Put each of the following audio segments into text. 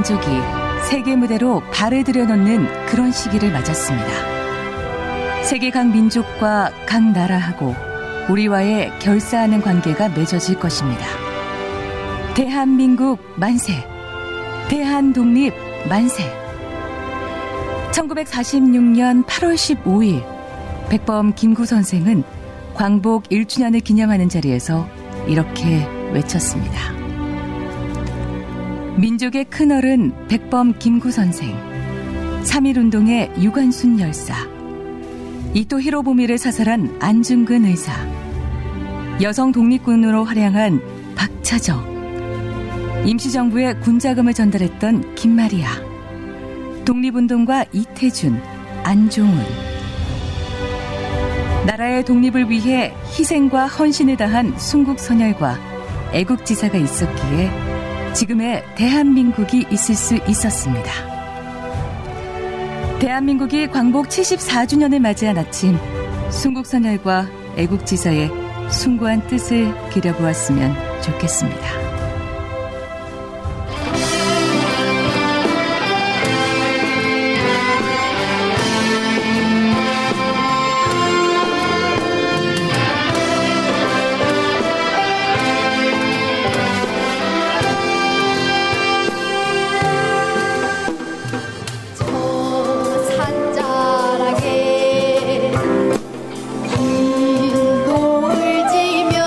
민족이 세계 무대로 발을 들여놓는 그런 시기를 맞았습니다. 세계 각 민족과 각 나라하고 우리와의 결사하는 관계가 맺어질 것입니다. 대한민국 만세! 대한독립 만세! 1946년 8월 15일 백범 김구 선생은 광복 1주년을 기념하는 자리에서 이렇게 외쳤습니다. 민족의 큰어른 백범 김구 선생, 3.1운동의 유관순 열사, 이토 히로부미를 사살한 안중근 의사, 여성 독립군으로 활약한 박차정, 임시정부에 군자금을 전달했던 김마리아, 독립운동가 이태준, 안종훈, 나라의 독립을 위해 희생과 헌신을 다한 순국선열과 애국지사가 있었기에 지금의 대한민국이 있을 수 있었습니다. 대한민국이 광복 74주년을 맞이한 아침, 순국선열과 애국지사의 숭고한 뜻을 기려보았으면 좋겠습니다. 흰 돌 지면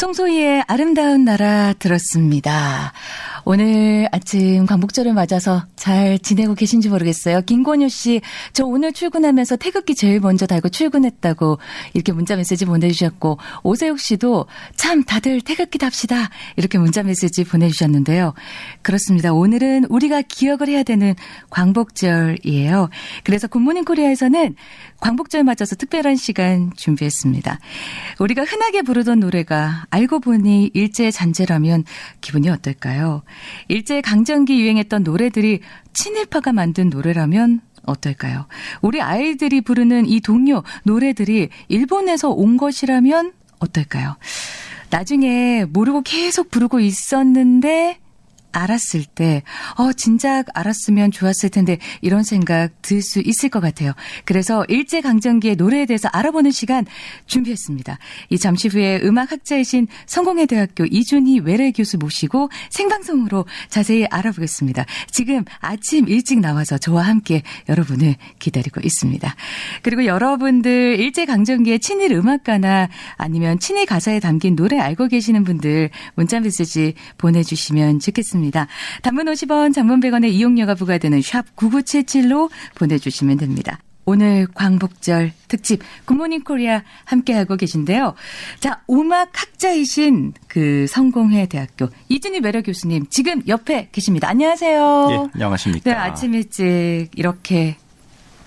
송소희의 아름다운 나라 들었습니다. 오늘 아침 광복절을 맞아서 잘 지내고 계신지 모르겠어요. 김권효 씨, 저 오늘 출근하면서 태극기 제일 먼저 달고 출근했다고 이렇게 문자 메시지 보내주셨고, 오세욱 씨도 참 다들 태극기 답시다 이렇게 문자 메시지 보내주셨는데요. 그렇습니다. 오늘은 우리가 기억을 해야 되는 광복절이에요. 그래서 굿모닝 코리아에서는 광복절 맞아서 특별한 시간 준비했습니다. 우리가 흔하게 부르던 노래가 알고 보니 일제 잔재라면 기분이 어떨까요? 일제 강점기 유행했던 노래들이 친일파가 만든 노래라면 어떨까요? 우리 아이들이 부르는 이 동요 노래들이 일본에서 온 것이라면 어떨까요? 나중에 모르고 계속 부르고 있었는데 알았을 때 진작 알았으면 좋았을 텐데 이런 생각 들 수 있을 것 같아요. 그래서 일제강점기의 노래에 대해서 알아보는 시간 준비했습니다. 이 잠시 후에 음악학자이신 성공회대학교 이준희 외래 교수 모시고 생방송으로 자세히 알아보겠습니다. 지금 아침 일찍 나와서 저와 함께 여러분을 기다리고 있습니다. 그리고 여러분들 일제강점기의 친일 음악가나 아니면 친일 가사에 담긴 노래 알고 계시는 분들 문자 메시지 보내주시면 좋겠습니다. 단문 50원, 장문 100원의 이용료가 부과되는 샵 9977로 보내주시면 됩니다. 오늘 광복절 특집 굿모닝 코리아 함께하고 계신데요. 자, 음악학자이신 그 성공회 대학교 이준희 외래 교수님 지금 옆에 계십니다. 안녕하세요. 예, 안녕하십니까. 네, 아침 일찍 이렇게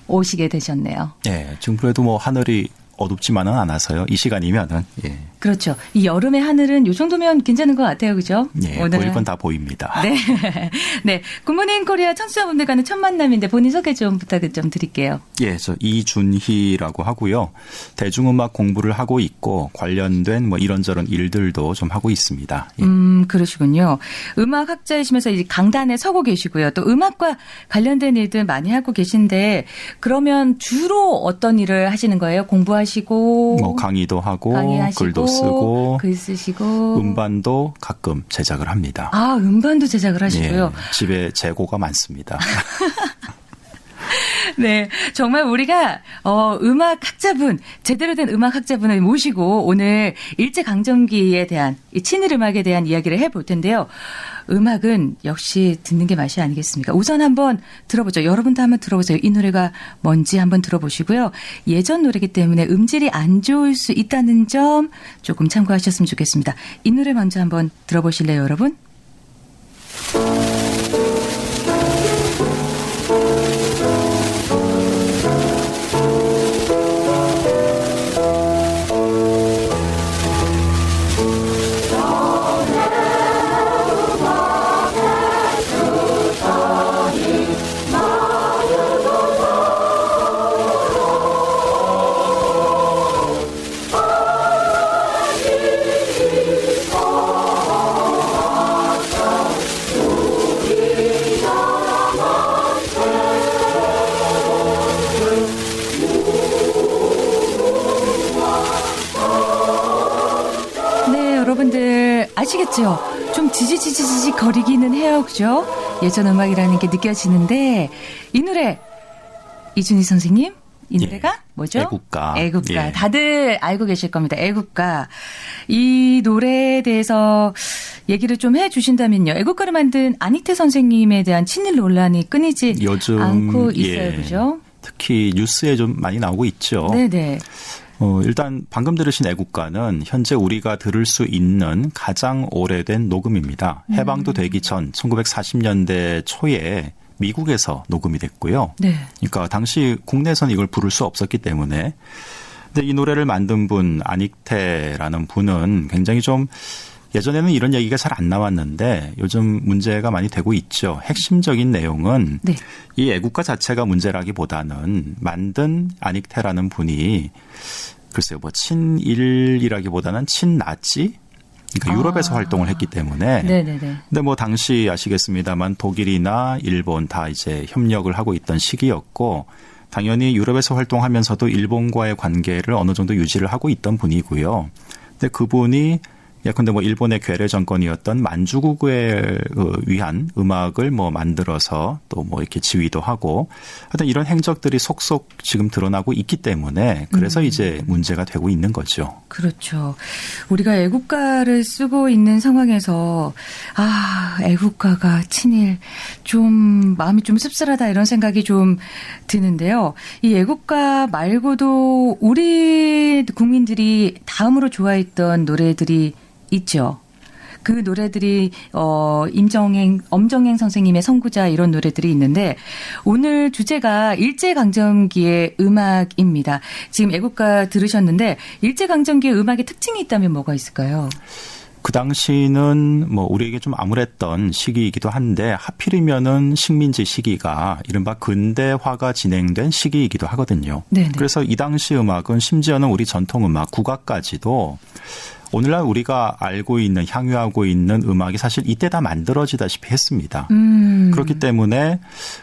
오시게 되셨네요. 예, 지금 그래도 뭐 하늘이 어둡지만은 않아서요. 이 시간이면은 예. 그렇죠. 이 여름의 하늘은 이 정도면 괜찮은 것 같아요, 그죠? 예, 오늘 보일 건 다 보입니다. 네, 네. 굿모닝 코리아 청취자분들과는 첫 만남인데 본인 소개 좀 부탁을 좀 드릴게요. 예, 저 이준희라고 하고요. 대중음악 공부를 하고 있고 관련된 뭐 이런저런 일들도 좀 하고 있습니다. 예. 그러시군요. 음악학자이시면서 이제 강단에 서고 계시고요. 또 음악과 관련된 일들 많이 하고 계신데 그러면 주로 어떤 일을 하시는 거예요? 공부하시고 뭐 강의도 하고 강의하시고, 글도 쓰고 글 쓰시고 음반도 가끔 제작을 합니다. 아, 음반도 제작을 하시고요. 예, 집에 재고가 많습니다. 네, 정말 우리가 음악학자분, 제대로 된 음악학자분을 모시고 오늘 일제강점기에 대한 이 친일음악에 대한 이야기를 해볼 텐데요. 음악은 역시 듣는 게 맛이 아니겠습니까? 우선 한번 들어보죠. 여러분도 한번 들어보세요. 이 노래가 뭔지 한번 들어보시고요. 예전 노래이기 때문에 음질이 안 좋을 수 있다는 점 조금 참고하셨으면 좋겠습니다. 이 노래 먼저 한번 들어보실래요, 여러분? 여러분들 아시겠죠? 좀 지지지지지 거리기는 해요. 그죠? 예전 음악이라는 게 느껴지는데 이 노래 이준희 선생님 이 노래가 예, 뭐죠? 애국가. 애국가. 예. 다들 알고 계실 겁니다. 애국가. 이 노래에 대해서 얘기를 좀 해주신다면요. 애국가를 만든 안익태 선생님에 대한 친일 논란이 끊이지 요즘 않고 있어요. 예, 그죠? 특히 뉴스에 좀 많이 나오고 있죠. 네네. 일단 방금 들으신 애국가는 현재 우리가 들을 수 있는 가장 오래된 녹음입니다. 해방도 되기 전 1940년대 초에 미국에서 녹음이 됐고요. 네. 그러니까 당시 국내에서는 이걸 부를 수 없었기 때문에. 근데 이 노래를 만든 분 안익태라는 분은 굉장히 좀 예전에는 이런 얘기가 잘 안 나왔는데 요즘 문제가 많이 되고 있죠. 핵심적인 내용은 네. 이 애국가 자체가 문제라기보다는 만든 안익태라는 분이 글쎄요, 뭐 친일이라기보다는 친나치? 그러니까 유럽에서 활동을 했기 때문에. 네네네. 근데 뭐 당시 아시겠습니다만 독일이나 일본 다 이제 협력을 하고 있던 시기였고 당연히 유럽에서 활동하면서도 일본과의 관계를 어느 정도 유지를 하고 있던 분이고요. 근데 그분이 예컨대 뭐 일본의 괴뢰 정권이었던 만주국을 위한 음악을 뭐 만들어서 또 뭐 이렇게 지휘도 하고 하여튼 이런 행적들이 속속 지금 드러나고 있기 때문에 그래서 이제 문제가 되고 있는 거죠. 그렇죠. 우리가 애국가를 쓰고 있는 상황에서 애국가가 친일 좀 마음이 좀 씁쓸하다 이런 생각이 좀 드는데요. 이 애국가 말고도 우리 국민들이 다음으로 좋아했던 노래들이 있죠. 그 노래들이 엄정행 선생님의 선구자 이런 노래들이 있는데 오늘 주제가 일제강점기의 음악입니다. 지금 애국가 들으셨는데 일제강점기의 음악의 특징이 있다면 뭐가 있을까요? 그 당시는 뭐 우리에게 좀 암울했던 시기이기도 한데 하필이면은 식민지 시기가 이른바 근대화가 진행된 시기이기도 하거든요. 네네. 그래서 이 당시 음악은 심지어는 우리 전통음악 국악까지도 오늘날 우리가 알고 있는 향유하고 있는 음악이 사실 이때 다 만들어지다시피 했습니다. 그렇기 때문에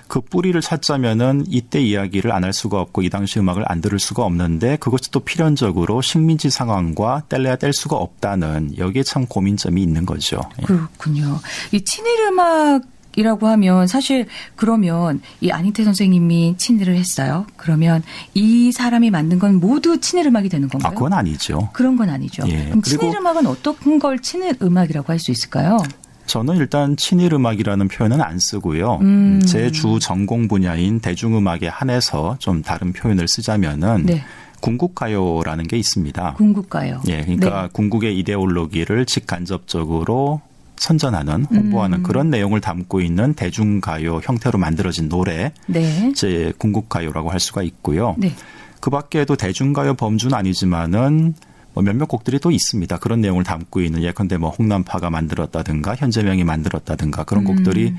그 뿌리를 찾자면은 이때 이야기를 안 할 수가 없고 이 당시 음악을 안 들을 수가 없는데 그것이 또 필연적으로 식민지 상황과 뗄래야 뗄 수가 없다는 여기에 참 고민점이 있는 거죠. 그렇군요. 이 친일 음악 이라고 하면 사실 그러면 이 안희태 선생님이 친일을 했어요. 그러면 이 사람이 만든 건 모두 친일 음악이 되는 건가요? 그건 아니죠. 그런 건 아니죠. 예. 그럼 친일 음악은 어떤 걸 친일 음악이라고 할 수 있을까요? 저는 일단 친일 음악이라는 표현은 안 쓰고요. 제 주 전공 분야인 대중음악에 한해서 좀 다른 표현을 쓰자면은 네. 궁극가요라는 게 있습니다. 궁극가요. 예, 그러니까 네. 궁극의 이데올로기를 직간접적으로 선전하는 홍보하는 그런 내용을 담고 있는 대중가요 형태로 만들어진 노래 네. 이제 궁극가요라고 할 수가 있고요. 네. 그 밖에도 대중가요 범주는 아니지만은 뭐 몇몇 곡들이 또 있습니다. 그런 내용을 담고 있는 예컨대 뭐 홍남파가 만들었다든가 현재명이 만들었다든가 그런 곡들이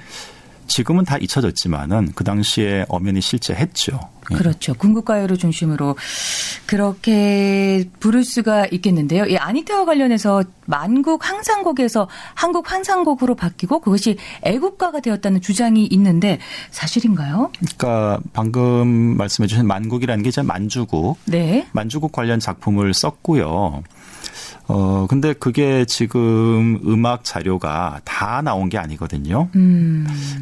지금은 다 잊혀졌지만은 그 당시에 엄연히 실제했죠. 그렇죠. 궁극가요를 중심으로 그렇게 부를 수가 있겠는데요. 이 안희태와 관련해서 만국 항상곡에서 한국 항상곡으로 바뀌고 그것이 애국가가 되었다는 주장이 있는데 사실인가요? 그러니까 방금 말씀해 주신 만국이라는 게 이제 만주국. 네. 만주국 관련 작품을 썼고요. 근데 그게 지금 음악 자료가 다 나온 게 아니거든요.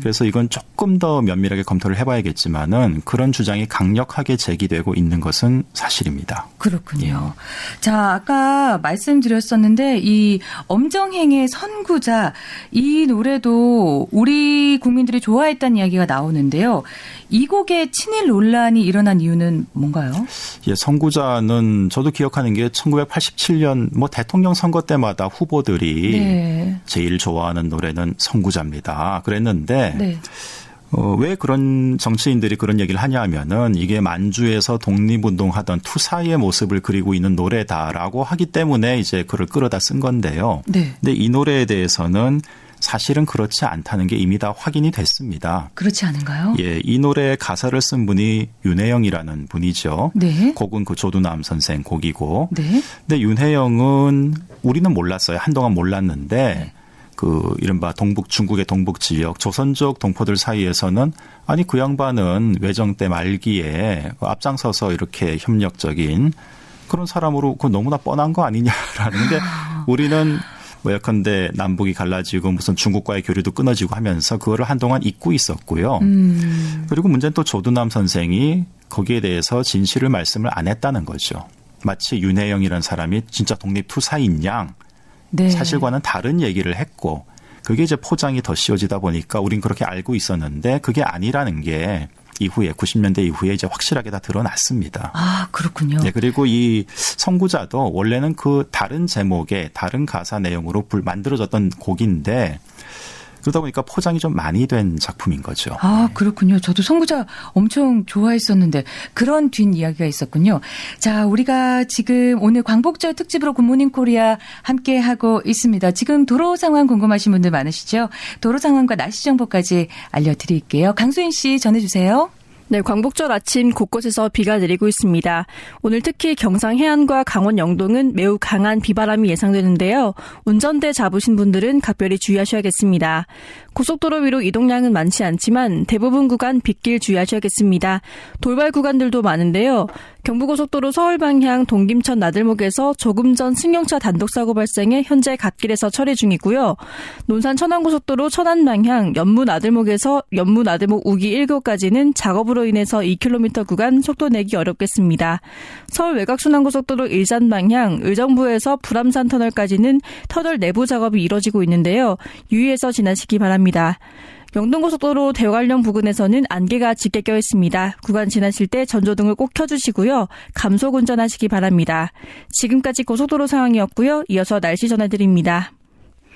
그래서 이건 조금 더 면밀하게 검토를 해봐야겠지만은 그런 주장이 강력하게 제기되고 있는 것은 사실입니다. 그렇군요. 예. 자, 아까 말씀드렸었는데 이 엄정행의 선구자 이 노래도 우리 국민들이 좋아했다는 이야기가 나오는데요. 이 곡에 친일 논란이 일어난 이유는 뭔가요? 예, 선구자는 저도 기억하는 게 1987년 뭐 대통령 선거 때마다 후보들이 네. 제일 좋아하는 노래는 선구자입니다. 그랬는데 네. 왜 그런 정치인들이 그런 얘기를 하냐 하면은 이게 만주에서 독립운동하던 투사의 모습을 그리고 있는 노래다라고 하기 때문에 이제 그를 끌어다 쓴 건데요. 네. 근데 이 노래에 대해서는 사실은 그렇지 않다는 게 이미 다 확인이 됐습니다. 그렇지 않은가요? 예, 이 노래의 가사를 쓴 분이 윤혜영이라는 분이죠. 네. 곡은 그 조두남 선생 곡이고. 네. 근데 윤혜영은 우리는 몰랐어요. 한동안 몰랐는데 네. 그 이른바 중국의 동북 지역 조선족 동포들 사이에서는 아니 그 양반은 외정 때 말기에 앞장서서 이렇게 협력적인 그런 사람으로 그 너무나 뻔한 거 아니냐라는 게 우리는 뭐 예컨대 남북이 갈라지고 무슨 중국과의 교류도 끊어지고 하면서 그거를 한동안 잊고 있었고요. 그리고 문제는 또 조두남 선생이 거기에 대해서 진실을 말씀을 안 했다는 거죠. 마치 윤혜영이라는 사람이 진짜 독립투사인 양 네. 사실과는 다른 얘기를 했고 그게 이제 포장이 더 씌워지다 보니까 우린 그렇게 알고 있었는데 그게 아니라는 게 이후에 90년대 이후에 이제 확실하게 다 드러났습니다. 아, 그렇군요. 네, 그리고 이 선구자도 원래는 그 다른 제목의 다른 가사 내용으로 만들어졌던 곡인데 그러다 보니까 포장이 좀 많이 된 작품인 거죠. 아, 그렇군요. 저도 선구자 엄청 좋아했었는데 그런 뒷이야기가 있었군요. 자, 우리가 지금 오늘 광복절 특집으로 굿모닝 코리아 함께하고 있습니다. 지금 도로 상황 궁금하신 분들 많으시죠? 도로 상황과 날씨 정보까지 알려드릴게요. 강수인 씨 전해주세요. 네, 광복절 아침 곳곳에서 비가 내리고 있습니다. 오늘 특히 경상 해안과 강원 영동은 매우 강한 비바람이 예상되는데요. 운전대 잡으신 분들은 각별히 주의하셔야겠습니다. 고속도로 위로 이동량은 많지 않지만 대부분 구간 빗길 주의하셔야겠습니다. 돌발 구간들도 많은데요. 경부고속도로 서울 방향 동김천 나들목에서 조금 전 승용차 단독사고 발생해 현재 갓길에서 처리 중이고요. 논산 천안고속도로 천안 방향 연무 나들목에서 연무 나들목 우기 1교까지는 작업으로 인해서 2km 구간 속도 내기 어렵겠습니다. 서울 외곽순환고속도로 일산 방향 의정부에서 불암산 터널까지는 터널 내부 작업이 이뤄지고 있는데요. 유의해서 지나시기 바랍니다. 영동고속도로 대관령 부근에서는 안개가 짙게 껴있습니다. 구간 지나실 때 전조등을 꼭 켜주시고요. 감속 운전하시기 바랍니다. 지금까지 고속도로 상황이었고요. 이어서 날씨 전해드립니다.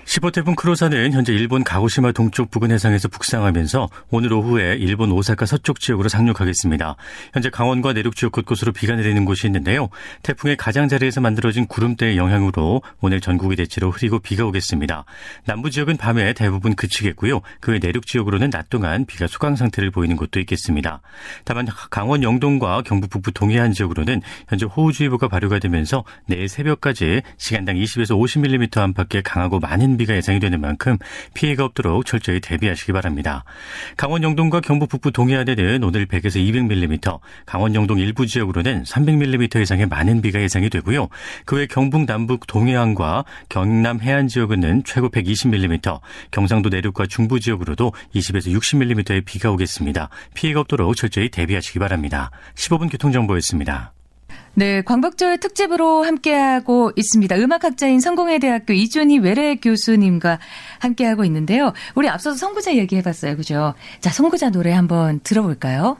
15태풍 크로사는 현재 일본 가고시마 동쪽 부근 해상에서 북상하면서 오늘 오후에 일본 오사카 서쪽 지역으로 상륙하겠습니다. 현재 강원과 내륙 지역 곳곳으로 비가 내리는 곳이 있는데요. 태풍의 가장자리에서 만들어진 구름대의 영향으로 오늘 전국이 대체로 흐리고 비가 오겠습니다. 남부 지역은 밤에 대부분 그치겠고요. 그 외 내륙 지역으로는 낮 동안 비가 소강 상태를 보이는 곳도 있겠습니다. 다만 강원 영동과 경북 북부 동해안 지역으로는 현재 호우주의보가 발효가 되면서 내일 새벽까지 시간당 20에서 50mm 안팎의 강하고 많은 비가 예상이 되는 만큼 피해가 없도록 철저히 대비하시기 바랍니다. 강원 영동과 경북 북부 동해안에는 오늘 100에서 200mm, 강원 영동 일부 지역으로는 300mm 이상의 많은 비가 예상이 되고요. 그 외 경북 남북 동해안과 경남 해안 지역은 최고 120mm, 경상도 내륙과 중부 지역으로도 20에서 60mm의 비가 오겠습니다. 피해가 없도록 철저히 대비하시기 바랍니다. 15분 교통정보였습니다. 네, 광복절 특집으로 함께하고 있습니다. 음악학자인 성공회대학교 이준희 외래 교수님과 함께하고 있는데요. 우리 앞서서 선구자 얘기해봤어요. 그죠? 자, 선구자 노래 한번 들어볼까요?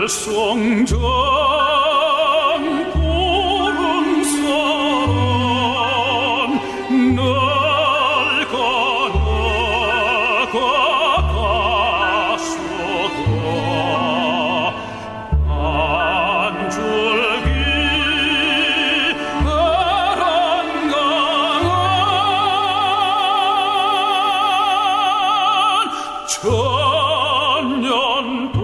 성전 보름산 날 가다가서도 한 줄기 아랑강한 천년도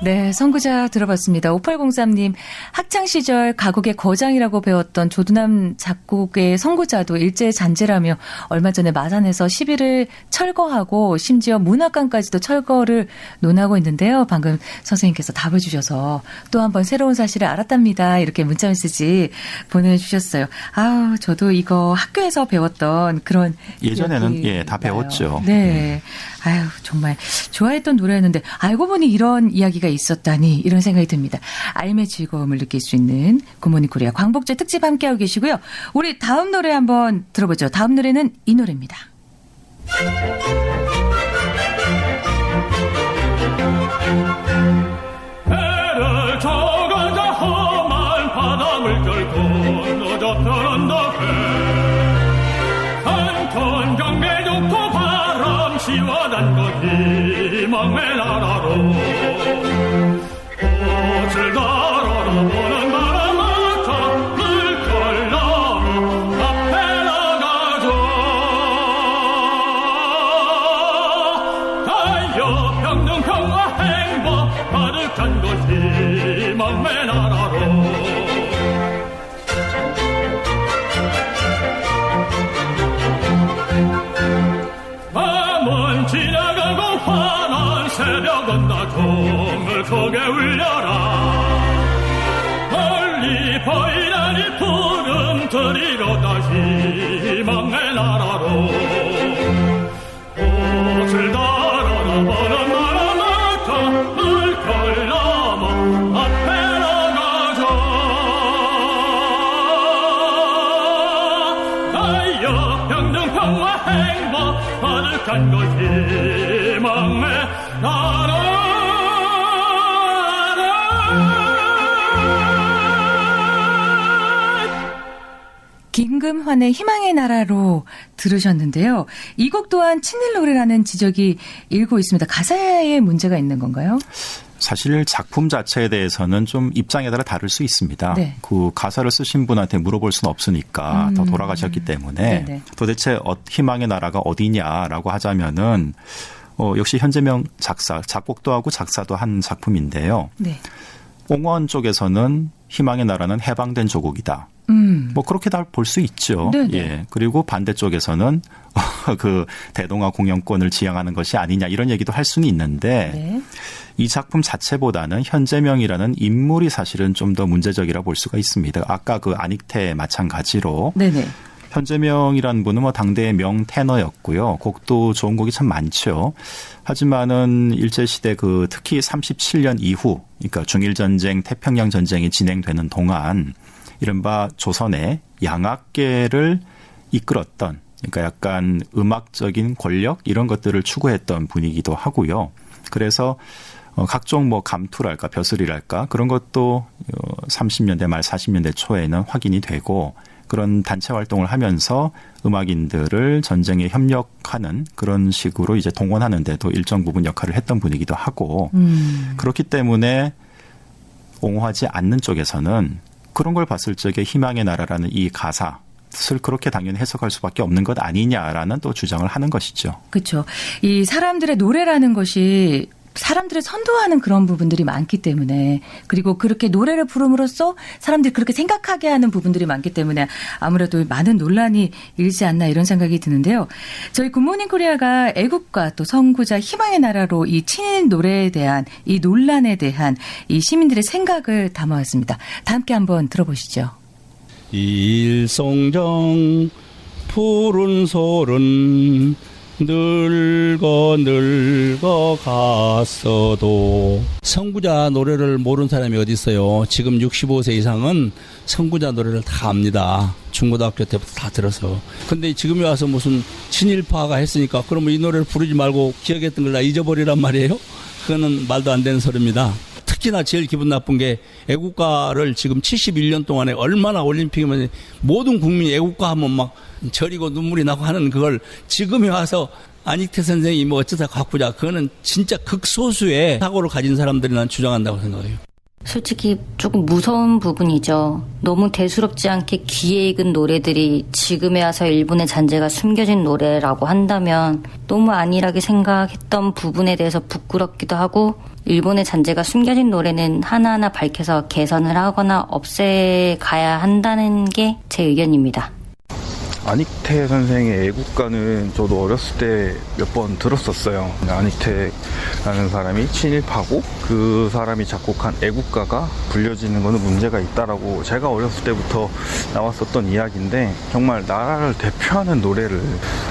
네, 선구자 들어봤습니다. 5803님, 학창시절 가곡의 거장이라고 배웠던 조두남 작곡의 선구자도 일제 잔재라며 얼마 전에 마산에서 시비를 철거하고 심지어 문학관까지도 철거를 논하고 있는데요. 방금 선생님께서 답을 주셔서 또 한 번 새로운 사실을 알았답니다. 이렇게 문자메시지 보내주셨어요. 아, 저도 이거 학교에서 배웠던 그런 예전에는 예, 다 배웠죠. 네. 아유, 정말 좋아했던 노래였는데 알고 보니 이런 이야기가 있었다니 이런 생각이 듭니다. 알매 즐거움을 느낄 수 있는 굿모닝 코리아 광복절 특집 함께하고 계시고요. 우리 다음 노래 한번 들어보죠. 다음 노래는 이 노래입니다. 해를 저가자 험한 바람을 결고 너저편한 덕에 한톤 경매 좋고 바람 시원한 것 희망의 나라로 꽃을 달아보는 바람 앞서 물결 나무 앞에 나가죠. 자유 평등 평화 행복 가득한 곳 희망의 나라로 밤은 지나가고 환한 새벽 온다. 종을 크게 울려라. 멀리 보이라니 푸른 들이로다 희망의 나라로 꽃을 달아라 평안과 희망의 나라. 김금환의 희망의 나라로 들으셨는데요. 이 곡 또한 친일 노래라는 지적이 일고 있습니다. 가사에 문제가 있는 건가요? 사실 작품 자체에 대해서는 좀 입장에 따라 다를 수 있습니다. 네. 그 가사를 쓰신 분한테 물어볼 수는 없으니까 더 돌아가셨기 때문에 네네. 도대체 희망의 나라가 어디냐라고 하자면은 역시 현재명 작곡도 하고 작사도 한 작품인데요. 네. 옹원 쪽에서는 희망의 나라는 해방된 조국이다. 뭐 그렇게 다 볼 수 있죠. 네네. 예. 그리고 반대쪽에서는 그 대동아 공영권을 지향하는 것이 아니냐 이런 얘기도 할 수는 있는데 네. 이 작품 자체보다는 현재명이라는 인물이 사실은 좀 더 문제적이라 볼 수가 있습니다. 아까 그 안익태 마찬가지로 네네. 현재명이라는 분은 뭐 당대의 명 테너였고요. 곡도 좋은 곡이 참 많죠. 하지만은 일제시대 그 특히 37년 이후, 그러니까 중일전쟁, 태평양 전쟁이 진행되는 동안 이른바 조선의 양악계를 이끌었던, 그러니까 약간 음악적인 권력 이런 것들을 추구했던 분이기도 하고요. 그래서 각종 뭐 감투랄까 벼슬이랄까 그런 것도 30년대 말 40년대 초에는 확인이 되고 그런 단체 활동을 하면서 음악인들을 전쟁에 협력하는 그런 식으로 이제 동원하는 데도 일정 부분 역할을 했던 분이기도 하고 그렇기 때문에 옹호하지 않는 쪽에서는 그런 걸 봤을 적에 희망의 나라라는 이 가사를 그렇게 당연히 해석할 수밖에 없는 것 아니냐라는 또 주장을 하는 것이죠. 그렇죠. 이 사람들의 노래라는 것이 사람들을 선도하는 그런 부분들이 많기 때문에 그리고 그렇게 노래를 부름으로써 사람들이 그렇게 생각하게 하는 부분들이 많기 때문에 아무래도 많은 논란이 일지 않나 이런 생각이 드는데요. 저희 굿모닝 코리아가 애국가 또 선구자 희망의 나라로 이 친일 노래에 대한 이 논란에 대한 이 시민들의 생각을 담아왔습니다. 다 함께 한번 들어보시죠. 일송정 푸른 소른 늙어 갔어도 선구자 노래를 모르는 사람이 어디 있어요. 지금 65세 이상은 선구자 노래를 다 압니다. 중고등학교 때부터 다 들어서. 근데 지금에 와서 무슨 친일파가 했으니까 그러면 이 노래를 부르지 말고 기억했던 걸 다 잊어버리란 말이에요. 그거는 말도 안 되는 소리입니다. 특히나 제일 기분 나쁜 게 애국가를 지금 71년 동안에 얼마나 올림픽이면 모든 국민이 애국가 하면 막 저리고 눈물이 나고 하는 그걸 지금에 와서 안익태 선생이 뭐 어쩌다 바꾸자. 그거는 진짜 극소수의 사고를 가진 사람들이 난 주장한다고 생각해요. 솔직히 조금 무서운 부분이죠. 너무 대수롭지 않게 귀에 익은 노래들이 지금에 와서 일본의 잔재가 숨겨진 노래라고 한다면 너무 안일하게 생각했던 부분에 대해서 부끄럽기도 하고 일본의 잔재가 숨겨진 노래는 하나하나 밝혀서 개선을 하거나 없애가야 한다는 게 제 의견입니다. 안익태 선생의 애국가는 저도 어렸을 때 몇 번 들었었어요. 안익태라는 사람이 친일파고 그 사람이 작곡한 애국가가 불려지는 거는 문제가 있다라고 제가 어렸을 때부터 나왔었던 이야기인데 정말 나라를 대표하는 노래를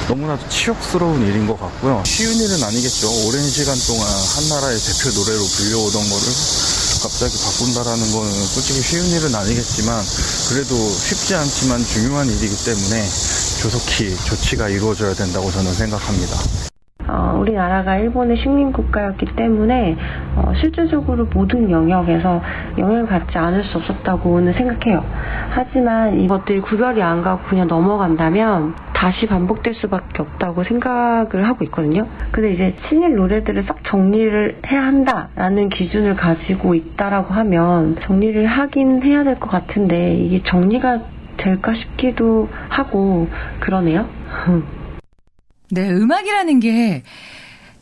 너무나도 치욕스러운 일인 것 같고요. 쉬운 일은 아니겠죠. 오랜 시간 동안 한 나라의 대표 노래로 불려오던 거를 갑자기 바꾼다라는 거는 솔직히 쉬운 일은 아니겠지만 그래도 쉽지 않지만 중요한 일이기 때문에 조속히 조치가 이루어져야 된다고 저는 생각합니다. 우리나라가 일본의 식민국가였기 때문에 실질적으로 모든 영역에서 영향을 받지 않을 수 없었다고는 생각해요. 하지만 이것들이 구별이 안 가고 그냥 넘어간다면 다시 반복될 수밖에 없다고 생각을 하고 있거든요. 근데 이제 친일 노래들을 싹 정리를 해야 한다라는 기준을 가지고 있다라고 하면 정리를 하긴 해야 될 것 같은데 이게 정리가 될까 싶기도 하고 그러네요. 네, 음악이라는 게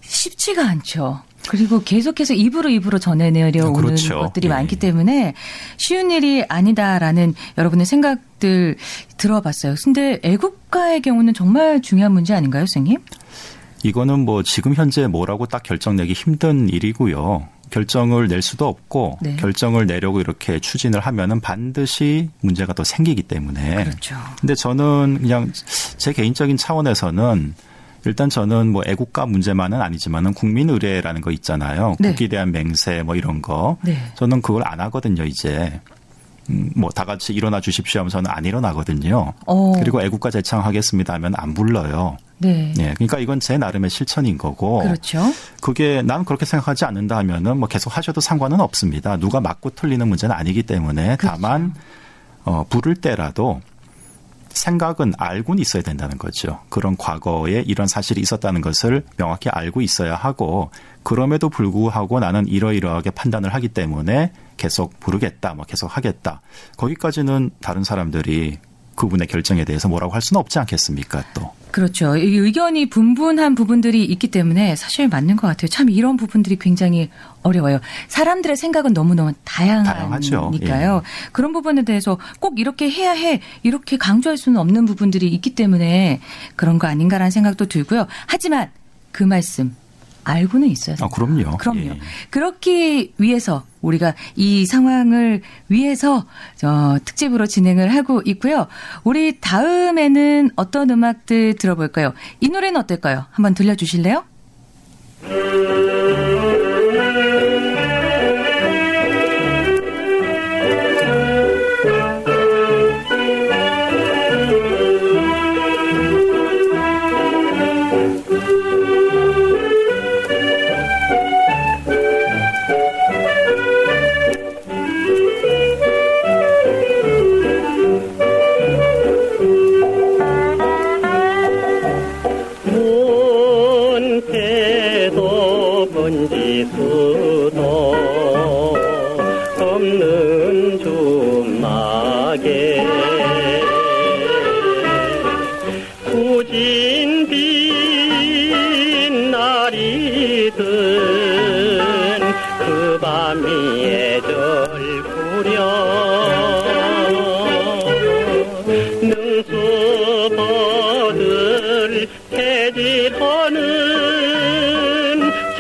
쉽지가 않죠. 그리고 계속해서 입으로 전해내려오는 그렇죠. 것들이 예. 많기 때문에 쉬운 일이 아니다라는 여러분의 생각들 들어봤어요. 근데 애국가의 경우는 정말 중요한 문제 아닌가요, 선생님? 이거는 뭐 지금 현재 뭐라고 딱 결정내기 힘든 일이고요. 결정을 낼 수도 없고 네. 결정을 내려고 이렇게 추진을 하면은 반드시 문제가 또 생기기 때문에. 그렇죠. 근데 저는 그냥 제 개인적인 차원에서는 일단 저는 뭐 애국가 문제만은 아니지만은 국민 의례라는 거 있잖아요. 네. 국기에 대한 맹세 뭐 이런 거. 네. 저는 그걸 안 하거든요, 이제. 뭐 다 같이 일어나 주십시오 하면 저는 안 일어나거든요. 그리고 애국가 제창하겠습니다 하면 안 불러요. 네. 예, 그러니까 이건 제 나름의 실천인 거고. 그렇죠. 그게 난 그렇게 생각하지 않는다 하면은 뭐 계속 하셔도 상관은 없습니다. 누가 맞고 틀리는 문제는 아니기 때문에 그렇죠. 다만 부를 때라도 생각은 알고는 있어야 된다는 거죠. 그런 과거에 이런 사실이 있었다는 것을 명확히 알고 있어야 하고 그럼에도 불구하고 나는 이러이러하게 판단을 하기 때문에 계속 부르겠다, 뭐 계속 하겠다. 거기까지는 다른 사람들이 그분의 결정에 대해서 뭐라고 할 수는 없지 않겠습니까, 또. 그렇죠. 이 의견이 분분한 부분들이 있기 때문에 사실 맞는 것 같아요. 참 이런 부분들이 굉장히 어려워요. 사람들의 생각은 너무너무 다양하니까요. 예. 그런 부분에 대해서 꼭 이렇게 해야 해, 이렇게 강조할 수는 없는 부분들이 있기 때문에 그런 거 아닌가라는 생각도 들고요. 하지만 그 말씀 알고는 있어야 돼요. 그럼요. 그럼요. 예. 그렇기 위해서 우리가 이 상황을 위해서 특집으로 진행을 하고 있고요. 우리 다음에는 어떤 음악들 들어볼까요? 이 노래는 어떨까요? 한번 들려주실래요? 수도 없는 주막에 굳은 빛날이 든 그 밤이 애절 부려 능수버들 태질하는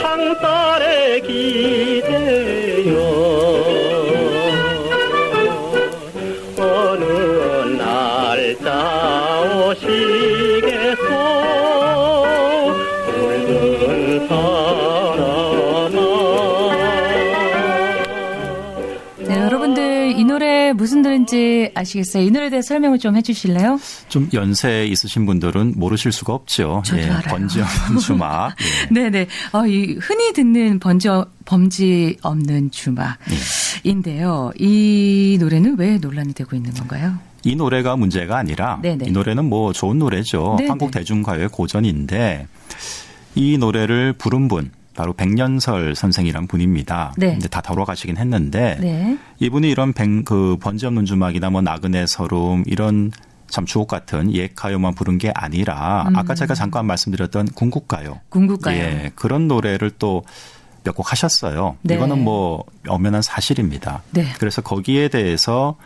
창살에 기대요 어느 날짜 오시겠소 붉은 사람아. 네, 여러분들 이 노래 무슨 노래인지 아시겠어요? 이 노래에 대해 설명을 좀 해주실래요? 좀 연세 있으신 분들은 모르실 수가 없죠. 저도 알아요. 번지 없는 주막. 예. 네네. 이 흔히 듣는 범지 없는 주막인데요. 이 노래는 왜 논란이 되고 있는 건가요? 이 노래가 문제가 아니라 네네. 이 노래는 뭐 좋은 노래죠. 네네. 한국 대중가요의 고전인데 이 노래를 부른 분 바로 백년설 선생이란 분입니다. 네. 근데 다 돌아가시긴 했는데 네. 이분이 이런 번지 없는 주막이나 뭐 나그네 서름 이런 참 주옥 같은 옛 가요만 부른 게 아니라 아까 제가 잠깐 말씀드렸던 궁극가요. 궁극가요. 예, 그런 노래를 또 몇 곡 하셨어요. 네. 이거는 뭐 엄연한 사실입니다. 네. 그래서 거기에 대해서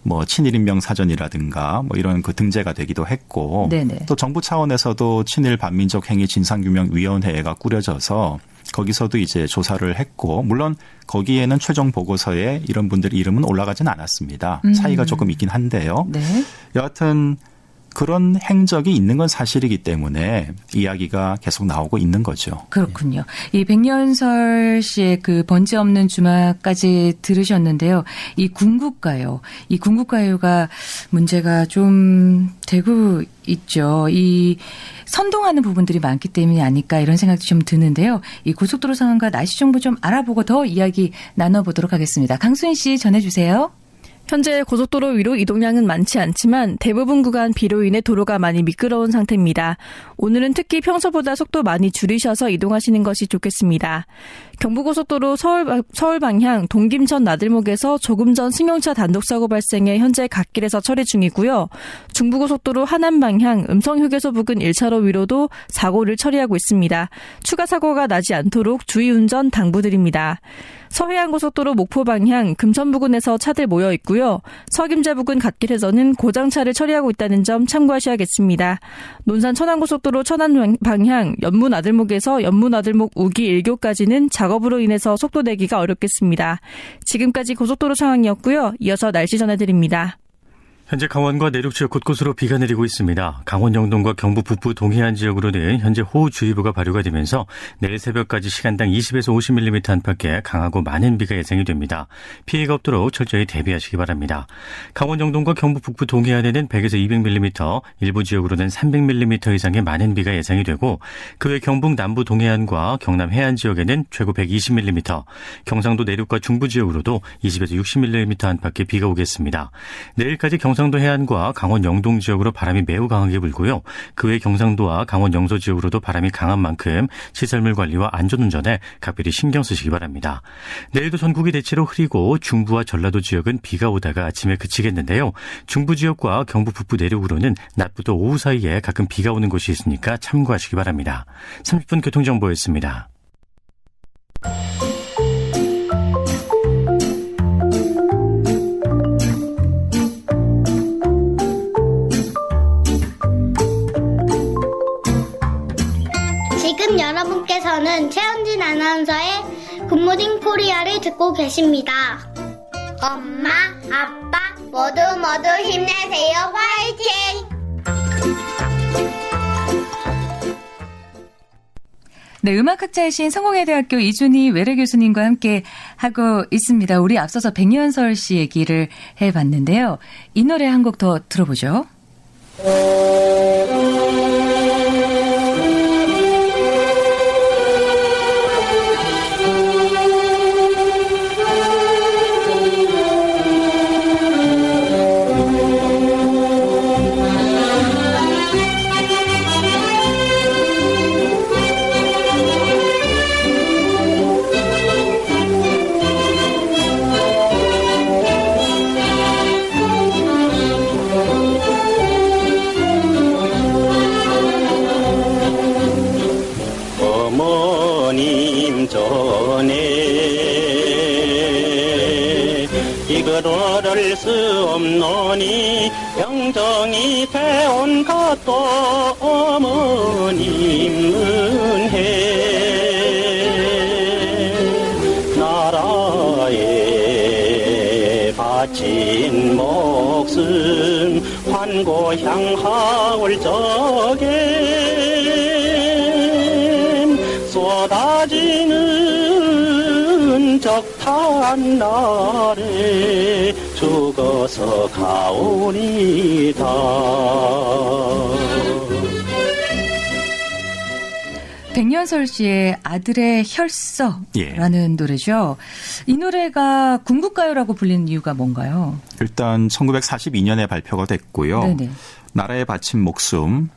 뭐 친일인명 사전이라든가 뭐 이런 그 등재가 되기도 했고 네네. 또 정부 차원에서도 친일 반민족 행위 진상규명위원회가 꾸려져서 거기서도 이제 조사를 했고 물론 거기에는 최종 보고서에 이런 분들 이름은 올라가진 않았습니다. 차이가 조금 있긴 한데요. 네. 여하튼 그런 행적이 있는 건 사실이기 때문에 이야기가 계속 나오고 있는 거죠. 그렇군요. 이 백년설 씨의 그 번지 없는 주막까지 들으셨는데요. 이 궁극가요가 문제가 좀 되고 있죠. 이 선동하는 부분들이 많기 때문이 아닐까 이런 생각도 좀 드는데요. 이 고속도로 상황과 날씨 정보 좀 알아보고 더 이야기 나눠보도록 하겠습니다. 강수인 씨 전해주세요. 현재 고속도로 위로 이동량은 많지 않지만 대부분 구간 비로 인해 도로가 많이 미끄러운 상태입니다. 오늘은 특히 평소보다 속도 많이 줄이셔서 이동하시는 것이 좋겠습니다. 경부고속도로 서울 방향 동김천 나들목에서 조금 전 승용차 단독사고 발생해 현재 갓길에서 처리 중이고요. 중부고속도로 하남 방향 음성휴게소 부근 1차로 위로도 사고를 처리하고 있습니다. 추가 사고가 나지 않도록 주의운전 당부드립니다. 서해안고속도로 목포 방향 금천 부근에서 차들 모여 있고요. 서김제 부근 갓길에서는 고장차를 처리하고 있다는 점 참고하셔야겠습니다. 논산 천안고속도로 천안 방향 연문 아들목에서 연문 아들목 우기 1교까지는 작업으로 인해서 속도 내기가 어렵겠습니다. 지금까지 고속도로 상황이었고요. 이어서 날씨 전해드립니다. 현재 강원과 내륙 지역 곳곳으로 비가 내리고 있습니다. 강원 영동과 경북 북부 동해안 지역으로는 현재 호우주의보가 발효가 되면서 내일 새벽까지 시간당 20에서 50mm 안팎의 강하고 많은 비가 예상이 됩니다. 피해가 없도록 철저히 대비하시기 바랍니다. 강원 영동과 경북 북부 동해안에는 100에서 200mm, 일부 지역으로는 300mm 이상의 많은 비가 예상이 되고 그 외 경북 남부 동해안과 경남 해안 지역에는 최고 120mm, 경상도 내륙과 중부 지역으로도 20에서 60mm 안팎의 비가 오겠습니다. 내일까지 경상도 해안과 강원 영동 지역으로 바람이 매우 강하게 불고요. 그 외 경상도와 강원 영서 지역으로도 바람이 강한 만큼 시설물 관리와 안전운전에 각별히 신경 쓰시기 바랍니다. 내일도 전국이 대체로 흐리고 중부와 전라도 지역은 비가 오다가 아침에 그치겠는데요. 중부 지역과 경북 북부 내륙으로는 낮부터 오후 사이에 가끔 비가 오는 곳이 있으니까 참고하시기 바랍니다. 30분 교통정보였습니다. 지금 여러분께서는 최현진 아나운서의 굿모닝 코리아를 듣고 계십니다. 엄마, 아빠, 모두 힘내세요. 화이팅! 네, 음악학자이신 성공회대학교 이준희 외래 교수님과 함께 하고 있습니다. 우리 앞서서 백년설 씨 얘기를 해봤는데요. 이 노래 한 곡 더 들어보죠. 이끌어낼 수 없노니 영정이 배운 것도 어머님 은혜 나라에 바친 목숨 환고향하올 적엔 쏟아지는 적탄 날에 죽어서 가오리다. 백년설 씨의 아들의 혈서라는 노래죠. 이 노래가 궁극가요라고 불리는 이유가 뭔가요? 일단 1942년에 발표가 됐고요. 네네. 나라에 바친 목숨,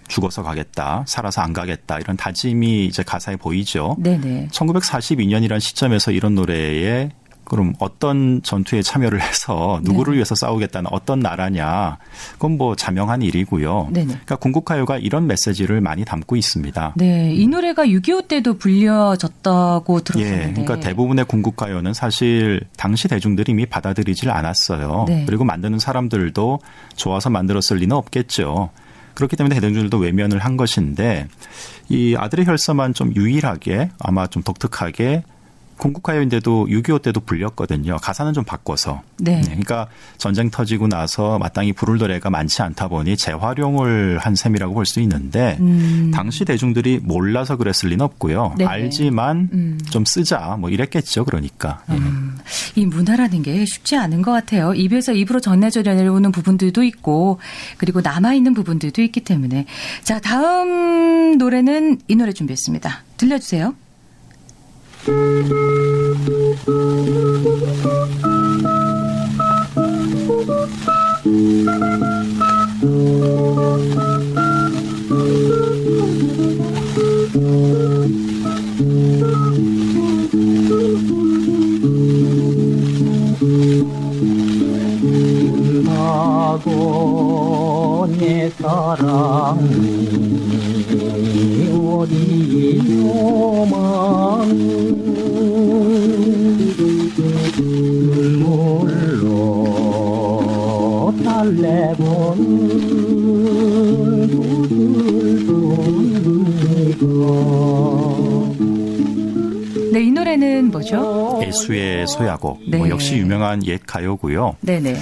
죽어서 가겠다, 살아서 안 가겠다 이런 다짐이 이제 가사에 보이죠. 네네. 1942년이라는 시점에서 이런 노래에 그럼 어떤 전투에 참여를 해서 누구를 위해서 싸우겠다는 어떤 나라냐. 그건 뭐 자명한 일이고요. 네네. 그러니까 궁극가요가 이런 메시지를 많이 담고 있습니다. 네, 이 노래가 6.25 때도 불려졌다고 들었었는데. 예, 그러니까 대부분의 궁극가요는 사실 당시 대중들이 이미 받아들이질 않았어요. 네. 그리고 만드는 사람들도 좋아서 만들었을 리는 없겠죠. 그렇기 때문에 대중들도 외면을 한 것인데 이 아들의 혈서만 좀 유일하게 아마 좀 독특하게 궁극가요인데도 6.25 때도 불렸거든요. 가사는 좀 바꿔서. 네. 그러니까 전쟁 터지고 나서 마땅히 부를 노래가 많지 않다 보니 재활용을 한 셈이라고 볼 수 있는데 당시 대중들이 몰라서 그랬을 리는 없고요. 네네. 알지만 좀 쓰자 뭐 이랬겠죠. 그러니까. 이 문화라는 게 쉽지 않은 것 같아요. 입에서 입으로 전해져 내려오는 부분들도 있고 그리고 남아있는 부분들도 있기 때문에. 자, 다음 노래는 이 노래 준비했습니다. 들려주세요. 나고 내 사랑이 어디 요망 눈물로 달래본 네, 이 노래는 뭐죠? 애수의 소야곡. 네. 뭐 역시 유명한 옛 가요고요. 네네.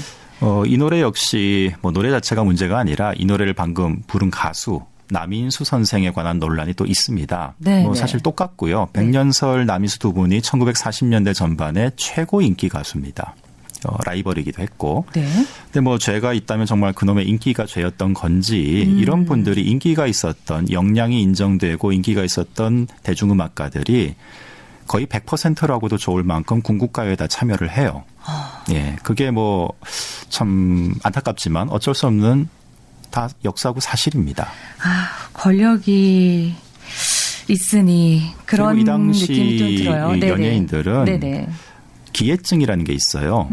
이 노래 역시 뭐 노래 자체가 문제가 아니라 이 노래를 방금 부른 가수 남인수 선생에 관한 논란이 또 있습니다. 네, 뭐 사실 똑같고요. 백년설 남인수 두 분이 1940년대 전반의 최고 인기 가수입니다. 라이벌이기도 했고. 네. 근데 뭐 죄가 있다면 정말 그놈의 인기가 죄였던 건지 이런 분들이 인기가 있었던 역량이 인정되고 인기가 있었던 대중음악가들이 거의 100%라고도 좋을 만큼 궁극가요에다 참여를 해요. 예, 그게 뭐 참 안타깝지만 어쩔 수 없는 다 역사고 사실입니다. 권력이 있으니 그런 이 당시 느낌이 좀 들어요. 이 연예인들은 네네. 기회증이라는 게 있어요.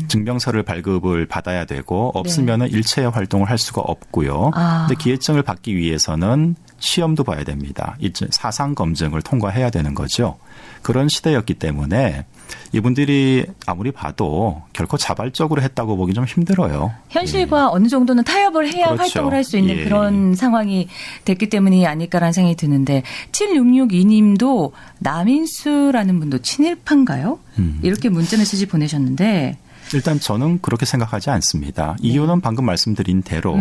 증명서를 발급을 받아야 되고 없으면은 일체 활동을 할 수가 없고요. 근데 기회증을 받기 위해서는 시험도 봐야 됩니다. 사상 검증을 통과해야 되는 거죠. 그런 시대였기 때문에 이분들이 아무리 봐도 결코 자발적으로 했다고 보기 좀 힘들어요. 현실과 어느 정도는 타협을 해야 그렇죠. 활동을 할 수 있는 예. 그런 상황이 됐기 때문이 아닐까라는 생각이 드는데 7662님도 남인수라는 분도 친일파인가요? 이렇게 문자 메시지 보내셨는데 일단 저는 그렇게 생각하지 않습니다. 이유는 방금 말씀드린 대로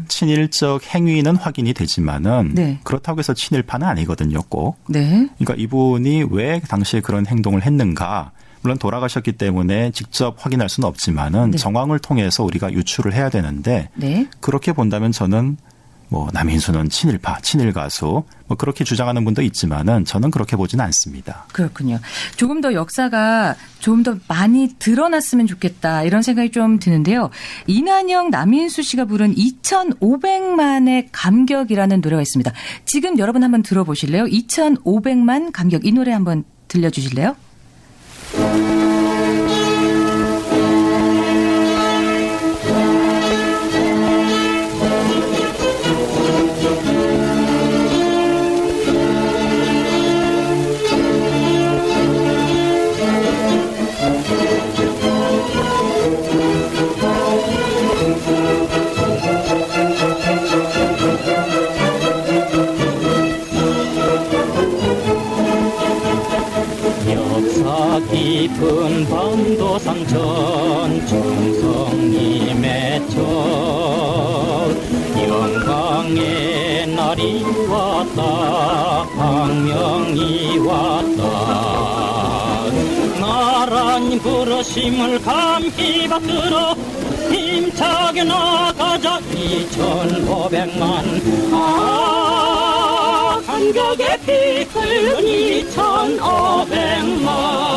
친일적 행위는 확인이 되지만은 그렇다고 해서 친일파는 아니거든요, 꼭. 네. 그러니까 이분이 왜 당시에 그런 행동을 했는가. 물론 돌아가셨기 때문에 직접 확인할 수는 없지만은 정황을 통해서 우리가 유추를 해야 되는데 그렇게 본다면 저는 뭐 남인수는 친일파, 친일 가수 뭐 그렇게 주장하는 분도 있지만은 저는 그렇게 보지는 않습니다. 그렇군요. 조금 더 역사가 좀 더 많이 드러났으면 좋겠다 이런 생각이 좀 드는데요. 이난영, 남인수 씨가 부른 2500만의 감격이라는 노래가 있습니다. 지금 여러분 한번 들어보실래요? 2500만 감격 이 노래 한번 들려주실래요? 깊은 반도상천 충성님의 첫 영광의 날이 왔다 광명이 왔다 나란 부르심을 감히 받들어 힘차게 나가자 2500만 감격의 피 끓는 2500만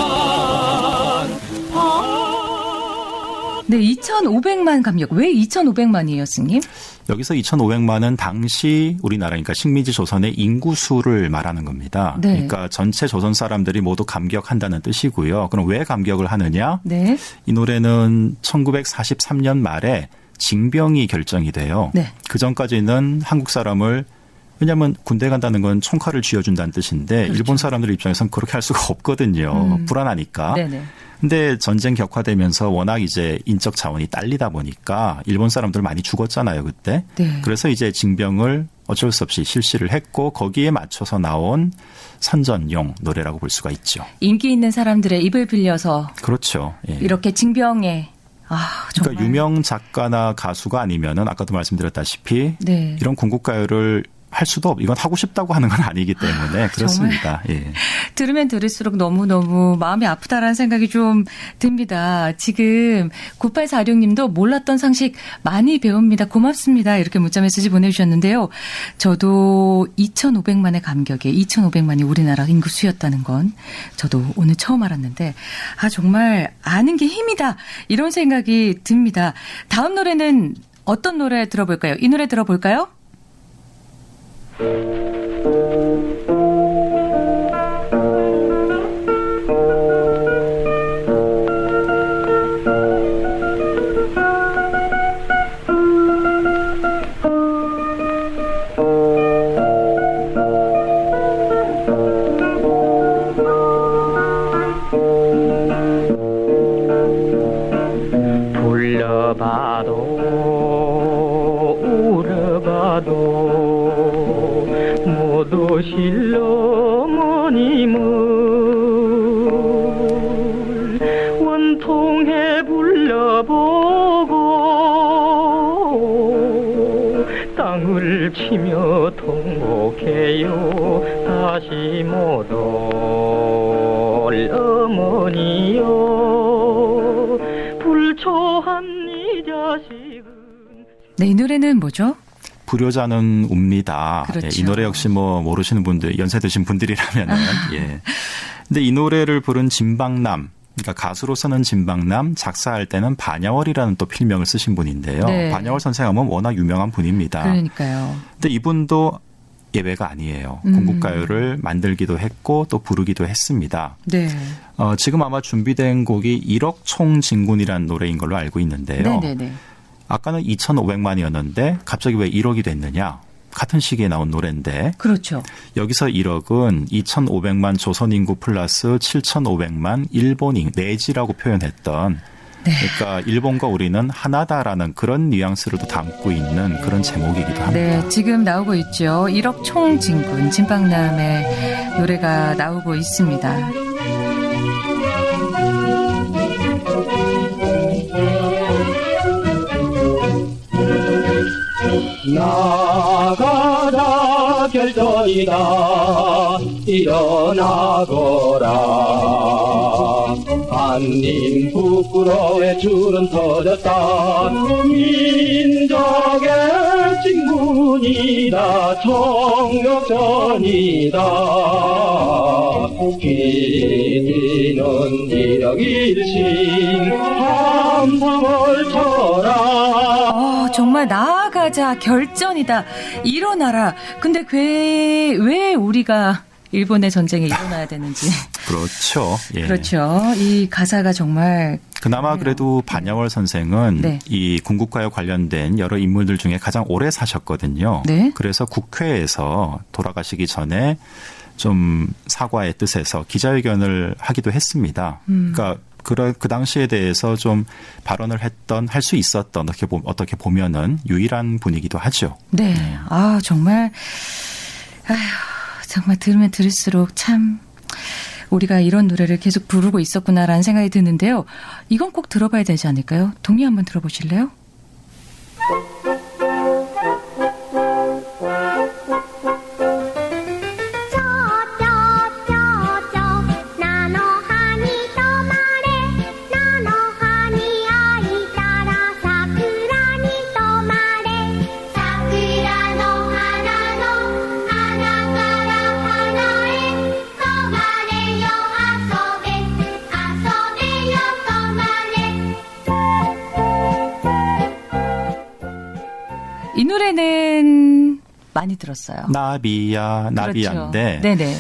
네, 2500만 감격. 왜 2500만이에요, 스님? 여기서 2500만은 당시 우리나라 그러니까 식민지 조선의 인구수를 말하는 겁니다. 네. 그러니까 전체 조선 사람들이 모두 감격한다는 뜻이고요. 그럼 왜 감격을 하느냐? 네. 이 노래는 1943년 말에 징병이 결정이 돼요. 네. 그 전까지는 한국 사람을 왜냐하면 군대 간다는 건 총칼을 쥐어준다는 뜻인데 그렇죠. 일본 사람들 입장에서는 그렇게 할 수가 없거든요. 불안하니까. 네네. 근데 전쟁 격화되면서 워낙 이제 인적 자원이 딸리다 보니까 일본 사람들 많이 죽었잖아요, 그때. 네. 그래서 이제 징병을 어쩔 수 없이 실시를 했고 거기에 맞춰서 나온 선전용 노래라고 볼 수가 있죠. 인기 있는 사람들의 입을 빌려서 그렇죠. 예. 이렇게 징병에 정말. 그러니까 유명 작가나 가수가 아니면은 아까도 말씀드렸다시피 네. 이런 궁극가요를 할 수도 없고 이건 하고 싶다고 하는 건 아니기 때문에 그렇습니다. 예. 들으면 들을수록 너무너무 마음이 아프다라는 생각이 좀 듭니다. 지금 9846님도 몰랐던 상식 많이 배웁니다. 고맙습니다. 이렇게 문자 메시지 보내주셨는데요. 저도 2500만의 감격에 2500만이 우리나라 인구수였다는 건 저도 오늘 처음 알았는데 정말 아는 게 힘이다. 이런 생각이 듭니다. 다음 노래는 어떤 노래 들어볼까요? 이 노래 들어볼까요? 불러봐도 울어봐도 모두 실어머님을 원통해 불러보고 춤을 추며 통곡해요 다시 못 올 어머니여 불초한 이 자식은. 네, 이 노래는 뭐죠? 불효자는 웁니다. 그렇죠. 이 노래 역시 뭐 모르시는 분들, 연세 드신 분들이라면은 예. 근데 이 노래를 부른 진박남, 그러니까 가수로서는 진박남, 작사할 때는 반야월이라는 또 필명을 쓰신 분인데요. 네. 반야월 선생님은 워낙 유명한 분입니다. 그러니까요. 근데 이분도 예외가 아니에요. 군국가요를 만들기도 했고 또 부르기도 했습니다. 네. 지금 아마 준비된 곡이 1억 총진군이라는 노래인 걸로 알고 있는데요. 네네네. 아까는 2,500만이었는데 갑자기 왜 1억이 됐느냐? 같은 시기에 나온 노래인데. 그렇죠. 여기서 1억은 2,500만 조선 인구 플러스 7,500만 일본 내지라고 표현했던. 네. 그러니까 일본과 우리는 하나다라는 그런 뉘앙스를 또 담고 있는 그런 제목이기도 합니다. 네, 지금 나오고 있죠. 1억 총진군 진박남의 노래가 나오고 있습니다. 나가라 결전이다 일어나거라 한님 부끄러워의 줄은 터졌다 민족의 진군이다 청력전이다 기리는 이력일신 함성을 쳐라. 정말 나아가자 결전이다 일어나라. 근데 왜 우리가 일본의 전쟁에 일어나야 되는지. 그렇죠. 예. 그렇죠. 이 가사가 정말. 그나마 그래도 반야월 선생은 네. 이 군국가요 관련된 여러 인물들 중에 가장 오래 사셨거든요. 네. 그래서 국회에서 돌아가시기 전에 좀 사과의 뜻에서 기자회견을 하기도 했습니다. 그러니까 그 당시에 대해서 좀 발언을 할 수 있었던 어떻게 보면은 유일한 분이기도 하죠. 네. 아, 정말 정말 들으면 들을수록 참 우리가 이런 노래를 계속 부르고 있었구나라는 생각이 드는데요. 이건 꼭 들어봐야 되지 않을까요? 동의 한번 들어보실래요? 이 노래는 많이 들었어요. 나비야인데 그렇죠. 네네.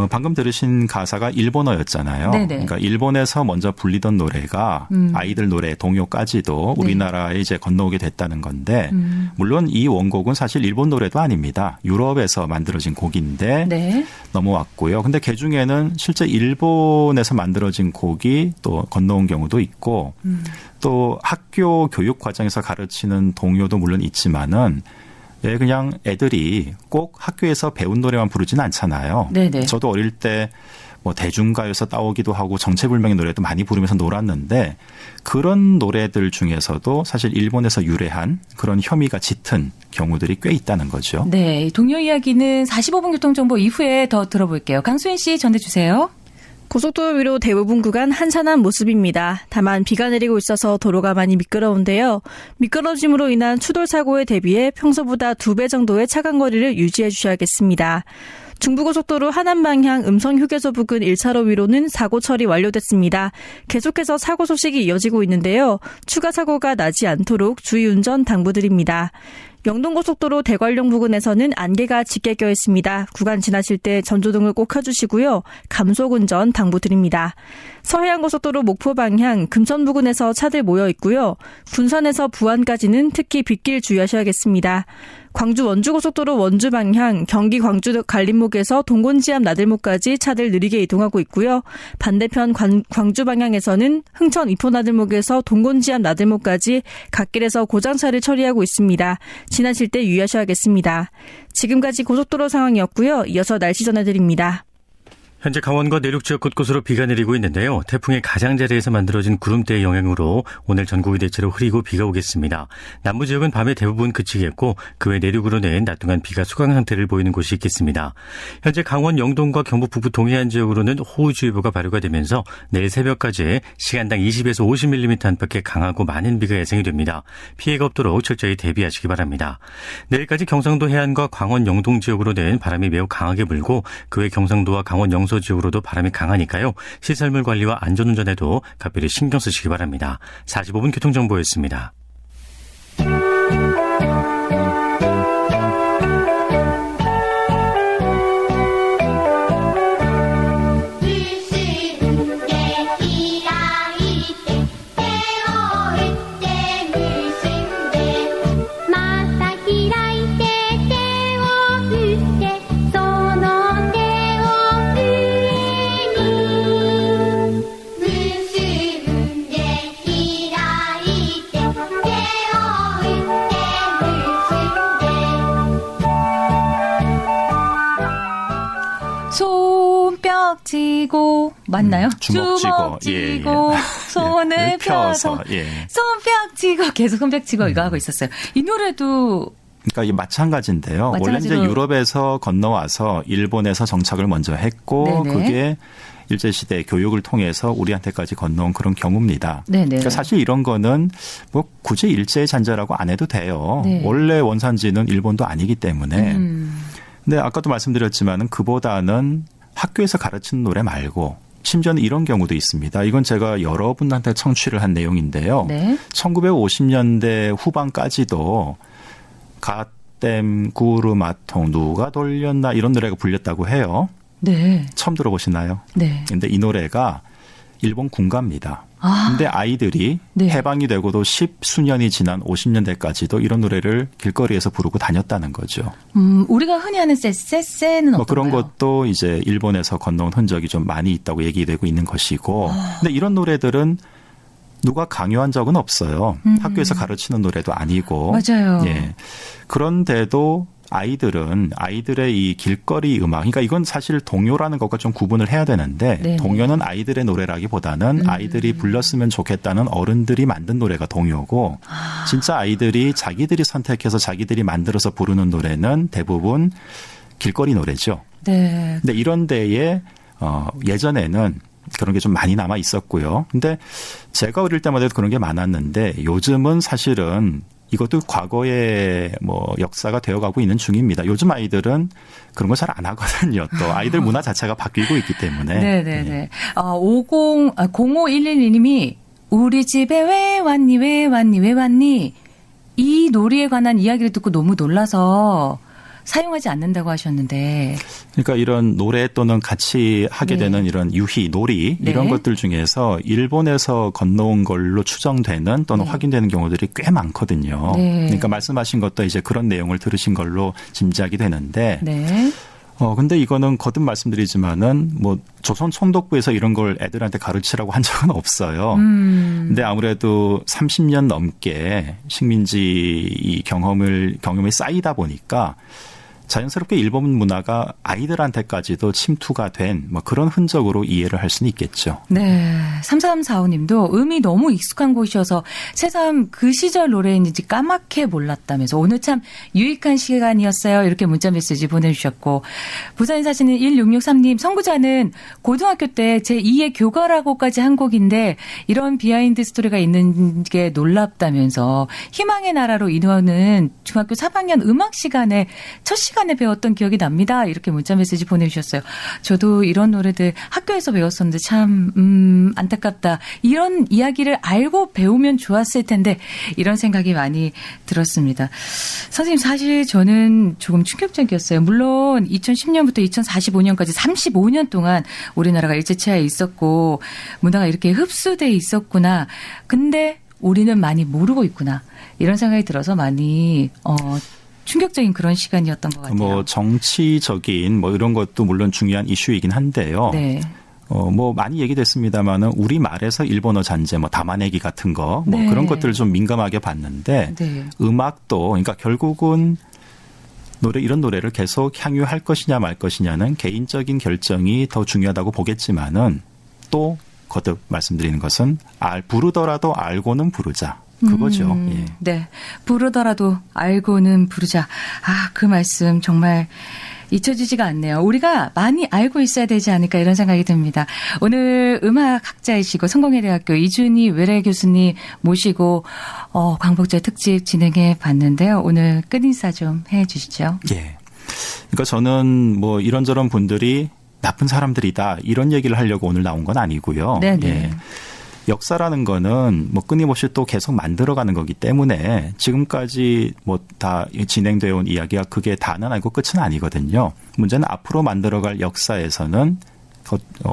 방금 들으신 가사가 일본어였잖아요. 네네. 그러니까 일본에서 먼저 불리던 노래가 아이들 노래 동요까지도 우리나라에 이제 건너오게 됐다는 건데 물론 이 원곡은 사실 일본 노래도 아닙니다. 유럽에서 만들어진 곡인데 네. 넘어왔고요. 근데 그중에는 실제 일본에서 만들어진 곡이 또 건너온 경우도 있고 또 학교 교육 과정에서 가르치는 동요도 물론 있지만은 예, 그냥 애들이 꼭 학교에서 배운 노래만 부르지는 않잖아요. 네네. 저도 어릴 때 뭐 대중가요에서 따오기도 하고 정체불명의 노래도 많이 부르면서 놀았는데 그런 노래들 중에서도 사실 일본에서 유래한 그런 혐의가 짙은 경우들이 꽤 있다는 거죠. 네, 동요 이야기는 45분 교통정보 이후에 더 들어볼게요. 강수인 씨 전해주세요. 고속도로 위로 대부분 구간 한산한 모습입니다. 다만 비가 내리고 있어서 도로가 많이 미끄러운데요. 미끄러짐으로 인한 추돌 사고에 대비해 평소보다 2배 정도의 차간 거리를 유지해 주셔야겠습니다. 중부고속도로 하남 방향 음성 휴게소 부근 1차로 위로는 사고 처리 완료됐습니다. 계속해서 사고 소식이 이어지고 있는데요. 추가 사고가 나지 않도록 주의운전 당부드립니다. 영동고속도로 대관령 부근에서는 안개가 짙게 껴있습니다. 구간 지나실 때 전조등을 꼭 켜주시고요. 감속운전 당부드립니다. 서해안고속도로 목포 방향 금천 부근에서 차들 모여 있고요. 군산에서 부안까지는 특히 빗길 주의하셔야겠습니다. 광주 원주고속도로 원주 방향 경기 광주 갈림목에서 동곤지압 나들목까지 차들 느리게 이동하고 있고요. 반대편 광주 방향에서는 흥천 이포나들목에서 동곤지압 나들목까지 갓길에서 고장차를 처리하고 있습니다. 지나실 때 유의하셔야겠습니다. 지금까지 고속도로 상황이었고요. 이어서 날씨 전해드립니다. 현재 강원과 내륙 지역 곳곳으로 비가 내리고 있는데요. 태풍의 가장자리에서 만들어진 구름대의 영향으로 오늘 전국이 대체로 흐리고 비가 오겠습니다. 남부 지역은 밤에 대부분 그치겠고 그 외 내륙으로는 낮 동안 비가 소강 상태를 보이는 곳이 있겠습니다. 현재 강원 영동과 경북 북부 동해안 지역으로는 호우주의보가 발효가 되면서 내일 새벽까지 시간당 20에서 50mm 안팎의 강하고 많은 비가 예상이 됩니다. 피해가 없도록 철저히 대비하시기 바랍니다. 내일까지 경상도 해안과 강원 영동 지역으로는 바람이 매우 강하게 불고 그 외 경상도와 강원 영서 지역으로도 바람이 강하니까요. 시설물 관리와 안전운전에도 각별히 신경 쓰시기 바랍니다. 45분 교통정보였습니다. 손뼉 쥐고 맞나요? 주먹 쥐고, 쥐고 손을 펴서 손뼉 쥐고 계속 손뼉 쥐고 이거 하고 있었어요. 이 노래도 그러니까 이게 마찬가지인데요. 원래 이제 유럽에서 건너와서 일본에서 정착을 먼저 했고 네네. 그게 일제시대 교육을 통해서 우리한테까지 건너온 그런 경우입니다. 네네. 그러니까 사실 이런 거는 뭐 굳이 일제의 잔재라고 안 해도 돼요. 네. 원래 원산지는 일본도 아니기 때문에. 근데 아까도 말씀드렸지만은 그보다는 학교에서 가르치는 노래 말고 심지어는 이런 경우도 있습니다. 이건 제가 여러분한테 청취를 한 내용인데요. 네. 1950년대 후반까지도 갓댐 구르마통 누가 돌렸나 이런 노래가 불렸다고 해요. 네. 처음 들어보시나요? 네. 근데 이 노래가 일본 군가입니다. 근데 아이들이 네. 해방이 되고도 10수년이 지난 50년대까지도 이런 노래를 길거리에서 부르고 다녔다는 거죠. 우리가 흔히 하는 쎄쎄쎄는 어떤가요? 그런 것도 이제 일본에서 건너온 흔적이 좀 많이 있다고 얘기되고 있는 것이고. 근데 이런 노래들은 누가 강요한 적은 없어요. 학교에서 가르치는 노래도 아니고. 맞아요. 예. 그런데도 아이들의 이 길거리 음악, 그러니까 이건 사실 동요라는 것과 좀 구분을 해야 되는데 네네. 동요는 아이들의 노래라기보다는 아이들이 불렀으면 좋겠다는 어른들이 만든 노래가 동요고 진짜 아이들이 자기들이 선택해서 자기들이 만들어서 부르는 노래는 대부분 길거리 노래죠. 네. 근데 이런 데에 예전에는 그런 게 좀 많이 남아 있었고요. 근데 제가 어릴 때마다 그런 게 많았는데 요즘은 사실은 이것도 과거의 뭐 역사가 되어가고 있는 중입니다. 요즘 아이들은 그런 거 잘 안 하거든요. 또 아이들 문화 자체가 바뀌고 있기 때문에. 네네네. 네. 0512님이 우리 집에 왜 왔니? 이 놀이에 관한 이야기를 듣고 너무 놀라서 사용하지 않는다고 하셨는데. 그러니까 이런 노래 또는 같이 하게 네. 되는 이런 유희, 놀이 이런 네. 것들 중에서 일본에서 건너온 걸로 추정되는 또는 네. 확인되는 경우들이 꽤 많거든요. 네. 그러니까 말씀하신 것도 이제 그런 내용을 들으신 걸로 짐작이 되는데. 네. 근데 이거는 거듭 말씀드리지만은 뭐 조선 총독부에서 이런 걸 애들한테 가르치라고 한 적은 없어요. 근데 아무래도 30년 넘게 식민지 이 경험이 쌓이다 보니까 자연스럽게 일본 문화가 아이들한테까지도 침투가 된 뭐 그런 흔적으로 이해를 할 수는 있겠죠. 네. 3345님도 음이 너무 익숙한 곳이어서 새삼 그 시절 노래인지 까맣게 몰랐다면서 오늘 참 유익한 시간이었어요. 이렇게 문자 메시지 보내주셨고 부산에 사시는 1663님 선구자는 고등학교 때 제2의 교가라고까지 한 곡인데 이런 비하인드 스토리가 있는 게 놀랍다면서 희망의 나라로 인원은 중학교 3학년 음악 시간에 첫 시간에 배웠던 기억이 납니다. 이렇게 문자 메시지 보내주셨어요. 저도 이런 노래들 학교에서 배웠었는데 참 안타깝다. 이런 이야기를 알고 배우면 좋았을 텐데 이런 생각이 많이 들었습니다. 선생님 사실 저는 조금 충격적이었어요. 물론 2010년부터 2045년까지 35년 동안 우리나라가 일제치하에 있었고 문화가 이렇게 흡수돼 있었구나. 근데 우리는 많이 모르고 있구나. 이런 생각이 들어서 많이 충격적인 그런 시간이었던 것 같아요. 뭐 정치적인 뭐 이런 것도 물론 중요한 이슈이긴 한데요. 네. 뭐 많이 얘기됐습니다만은 우리 말에서 일본어 잔재, 뭐 담아내기 같은 거, 뭐 네. 그런 것들을 좀 민감하게 봤는데 네. 음악도 그러니까 결국은 이런 노래를 계속 향유할 것이냐 말 것이냐는 개인적인 결정이 더 중요하다고 보겠지만은 또 거듭 말씀드리는 것은 부르더라도 알고는 부르자. 그거죠. 예. 네. 부르더라도 알고는 부르자. 그 말씀 정말 잊혀지지가 않네요. 우리가 많이 알고 있어야 되지 않을까 이런 생각이 듭니다. 오늘 음악학자이시고 성공회대학교 이준희 외래 교수님 모시고 광복절 특집 진행해 봤는데요. 오늘 끝인사 좀 해 주시죠. 예. 그러니까 저는 뭐 이런저런 분들이 나쁜 사람들이다 이런 얘기를 하려고 오늘 나온 건 아니고요. 네네. 예. 역사라는 거는 뭐 끊임없이 또 계속 만들어가는 거기 때문에 지금까지 뭐 다 진행되어 온 이야기가 그게 다는 아니고 끝은 아니거든요. 문제는 앞으로 만들어갈 역사에서는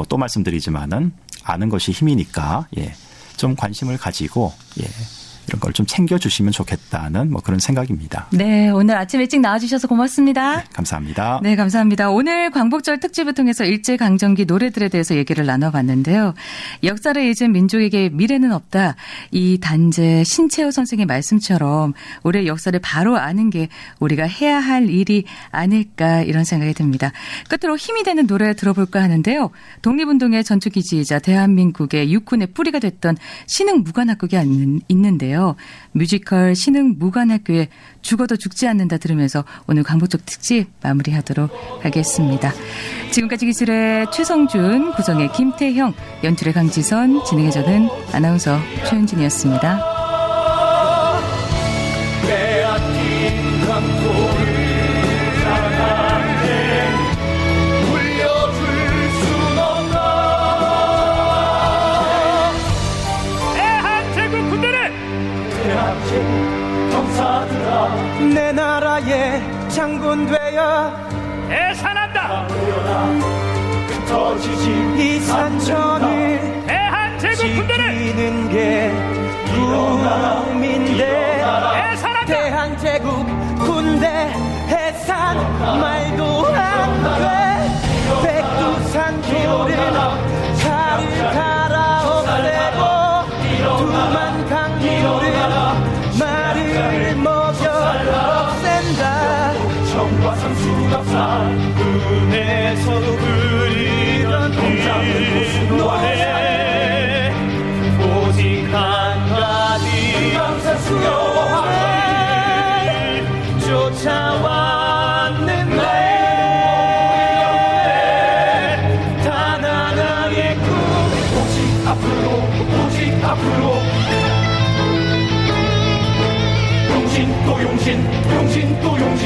또 말씀드리지만은 아는 것이 힘이니까 좀 관심을 가지고 이런 걸 좀 챙겨주시면 좋겠다는 뭐 그런 생각입니다. 네, 오늘 아침 일찍 나와주셔서 고맙습니다. 네, 감사합니다. 네, 감사합니다. 오늘 광복절 특집을 통해서 일제강점기 노래들에 대해서 얘기를 나눠봤는데요. 역사를 잊은 민족에게 미래는 없다. 이 단재 신채호 선생의 말씀처럼 우리의 역사를 바로 아는 게 우리가 해야 할 일이 아닐까 이런 생각이 듭니다. 끝으로 힘이 되는 노래 들어볼까 하는데요. 독립운동의 전초기지이자 대한민국의 육군의 뿌리가 됐던 신흥무관학교가 있는데요. 뮤지컬 신흥무관학교에 죽어도 죽지 않는다 들으면서 오늘 광복절 특집 마무리하도록 하겠습니다. 지금까지 기술의 최성준, 구성의 김태형, 연출의 강지선, 진행의 저는 아나운서 최윤진이었습니다. 빼앗긴 강토를 사랑해 물려줄 순 없나. 대한제국 군대를 대한제국 병사들아 내 나라의 장군 되어 해산한다. 흩어지지 이 산천을 대한제국 군대를 지키는 게 꿈인데 대한제국 군대 해산 말도 안 돼. 백두산 돌을 차를 갈아 없애고 두만 강물을 말을 먹여 없앤다. 정과 상수갑산 은에서도 그리던 노래 오직 한 가지 여호와를 쫓아왔는데 단 하나의 꿈 오직 앞으로 용신 또 용신 용신 또 용신